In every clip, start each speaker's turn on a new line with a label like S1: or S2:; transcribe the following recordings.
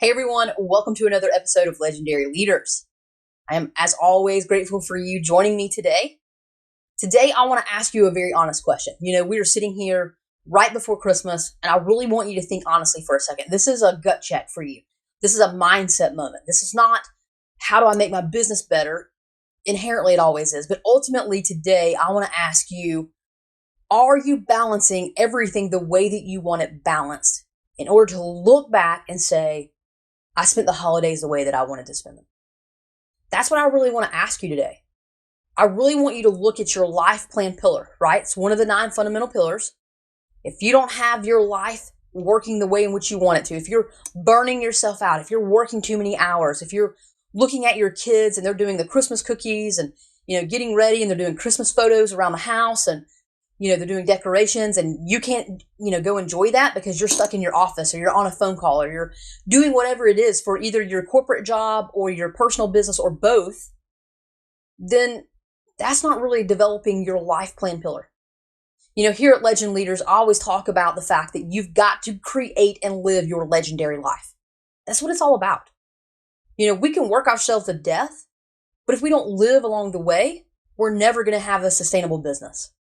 S1: Hey everyone, welcome to another episode of Legendary Leaders. I am, as always, grateful for you joining me today. Today, I want to ask you a very honest question. We are sitting here right before Christmas, and I really want you to think honestly for a second. This is a gut check for you. This is a mindset moment. This is not, how do I make my business better? Inherently, it always is. But ultimately, today, I want to ask you, are you balancing everything the way that you want it balanced in order to look back and say, I spent the holidays the way that I wanted to spend them? That's what I really want to ask you today. I really want you to look at your life plan pillar, right? It's one of the 9 fundamental pillars. If you don't have your life working the way in which you want it to, if you're burning yourself out, if you're working too many hours, if you're looking at your kids and they're doing the Christmas cookies and, getting ready and they're doing Christmas photos around the house and, they're doing decorations and you can't, go enjoy that because you're stuck in your office or you're on a phone call or you're doing whatever it is for either your corporate job or your personal business or both, then that's not really developing your life plan pillar. Here at Legend Leaders, I always talk about the fact that you've got to create and live your legendary life. That's what it's all about. We can work ourselves to death, but if we don't live along the way, we're never going to have a sustainable business.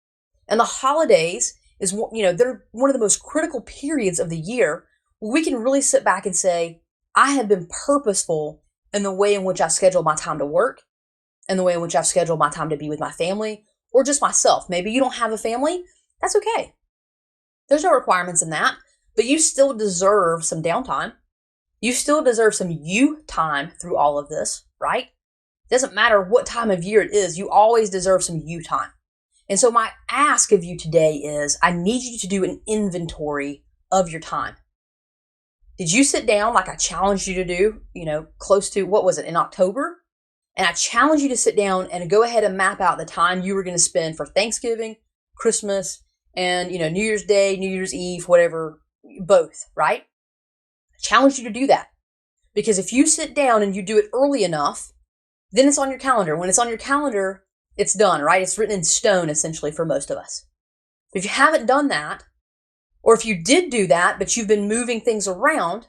S1: And the holidays is, they're one of the most critical periods of the year where we can really sit back and say, I have been purposeful in the way in which I schedule my time to work and the way in which I've scheduled my time to be with my family or just myself. Maybe you don't have a family. That's okay. There's no requirements in that, but you still deserve some downtime. You still deserve some you time through all of this, right? It doesn't matter what time of year it is. You always deserve some you time. And so my ask of you today is, I need you to do an inventory of your time. Did you sit down like I challenged you to do, close to, what was it, in October? And I challenged you to sit down and go ahead and map out the time you were going to spend for Thanksgiving, Christmas, and, New Year's Day, New Year's Eve, whatever, both, right? I challenge you to do that. Because if you sit down and you do it early enough, then it's on your calendar. When it's on your calendar, it's done, right? It's written in stone, essentially, for most of us. If you haven't done that, or if you did do that, but you've been moving things around,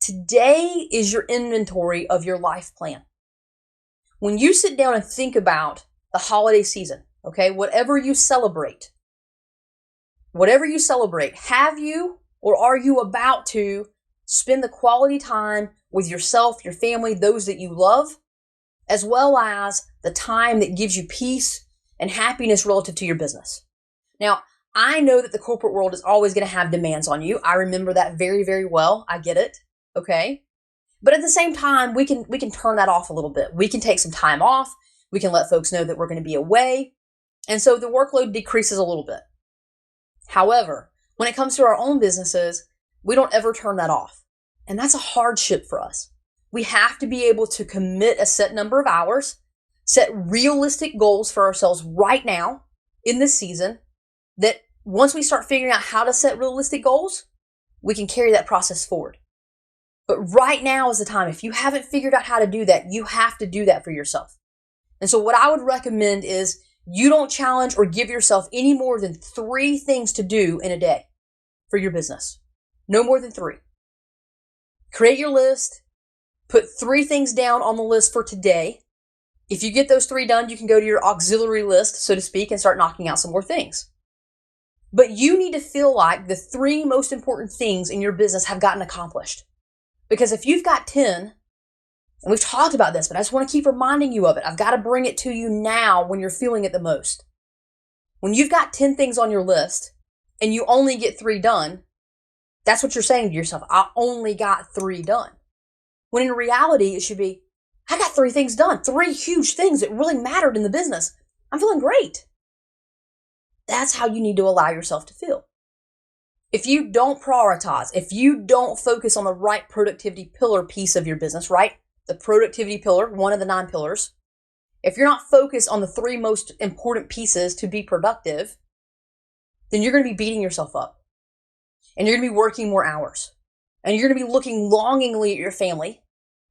S1: today is your inventory of your life plan. When you sit down and think about the holiday season, okay, whatever you celebrate, have you or are you about to spend the quality time with yourself, your family, those that you love, as well as the time that gives you peace and happiness relative to your business? Now, I know that the corporate world is always going to have demands on you. I remember that very, very well. I get it. Okay. But at the same time, we can turn that off a little bit. We can take some time off. We can let folks know that we're going to be away. And so the workload decreases a little bit. However, when it comes to our own businesses, we don't ever turn that off. And that's a hardship for us. We have to be able to commit a set number of hours, set realistic goals for ourselves right now in this season, that once we start figuring out how to set realistic goals, we can carry that process forward. But right now is the time. If you haven't figured out how to do that, you have to do that for yourself. And so what I would recommend is you don't challenge or give yourself any more than 3 things to do in a day for your business. No more than 3. Create your list. Put 3 things down on the list for today. If you get those 3 done, you can go to your auxiliary list, so to speak, and start knocking out some more things. But you need to feel like the 3 most important things in your business have gotten accomplished. Because if you've got 10, and we've talked about this, but I just want to keep reminding you of it. I've got to bring it to you now when you're feeling it the most. When you've got 10 things on your list and you only get 3 done, that's what you're saying to yourself. I only got 3 done. When in reality, it should be, I got 3 things done, 3 huge things that really mattered in the business. I'm feeling great. That's how you need to allow yourself to feel. If you don't prioritize, if you don't focus on the right productivity pillar piece of your business, right? The productivity pillar, one of the 9 pillars. If you're not focused on the 3 most important pieces to be productive, then you're going to be beating yourself up. And you're going to be working more hours. And you're going to be looking longingly at your family.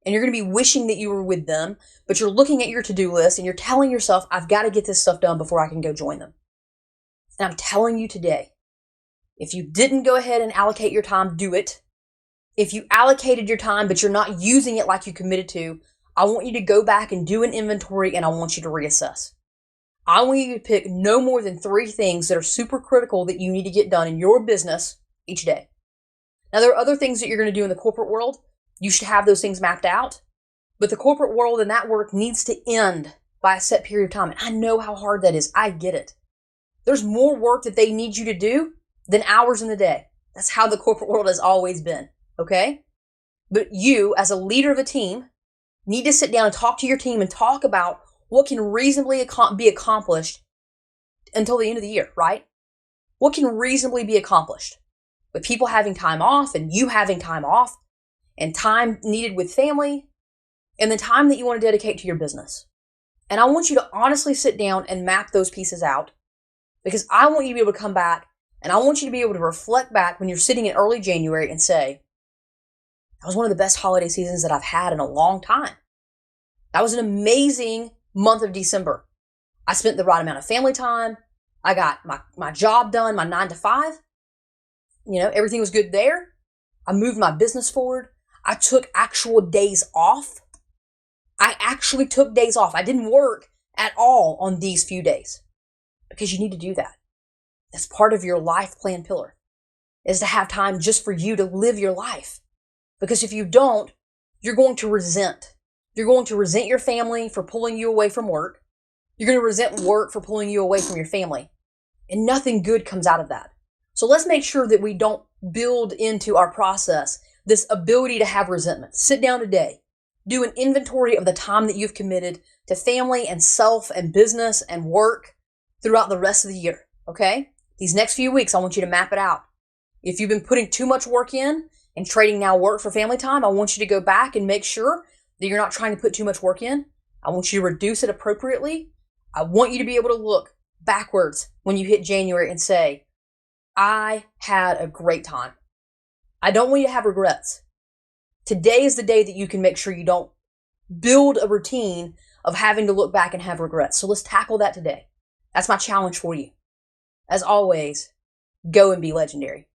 S1: And you're going to be wishing that you were with them. But you're looking at your to-do list and you're telling yourself, I've got to get this stuff done before I can go join them. And I'm telling you today, if you didn't go ahead and allocate your time, do it. If you allocated your time, but you're not using it like you committed to, I want you to go back and do an inventory, and I want you to reassess. I want you to pick no more than 3 things that are super critical that you need to get done in your business each day. Now, there are other things that you're going to do in the corporate world. You should have those things mapped out. But the corporate world and that work needs to end by a set period of time. And I know how hard that is. I get it. There's more work that they need you to do than hours in the day. That's how the corporate world has always been. Okay? But you, as a leader of a team, need to sit down and talk to your team and talk about what can reasonably be accomplished until the end of the year, right? What can reasonably be accomplished? With people having time off and you having time off and time needed with family and the time that you want to dedicate to your business. And I want you to honestly sit down and map those pieces out, because I want you to be able to come back and I want you to be able to reflect back when you're sitting in early January and say, that was one of the best holiday seasons that I've had in a long time. That was an amazing month of December. I spent the right amount of family time. I got my job done, my 9 to 5. Everything was good there. I moved my business forward. I took actual days off. I actually took days off. I didn't work at all on these few days, because you need to do that. That's part of your life plan pillar, is to have time just for you to live your life. Because if you don't, you're going to resent. You're going to resent your family for pulling you away from work. You're going to resent work for pulling you away from your family. And nothing good comes out of that. So let's make sure that we don't build into our process this ability to have resentment. Sit down today. Do an inventory of the time that you've committed to family and self and business and work throughout the rest of the year. Okay? These next few weeks, I want you to map it out. If you've been putting too much work in and trading now work for family time, I want you to go back and make sure that you're not trying to put too much work in. I want you to reduce it appropriately. I want you to be able to look backwards when you hit January and say, I had a great time. I don't want you to have regrets. Today is the day that you can make sure you don't build a routine of having to look back and have regrets. So let's tackle that today. That's my challenge for you. As always, go and be legendary.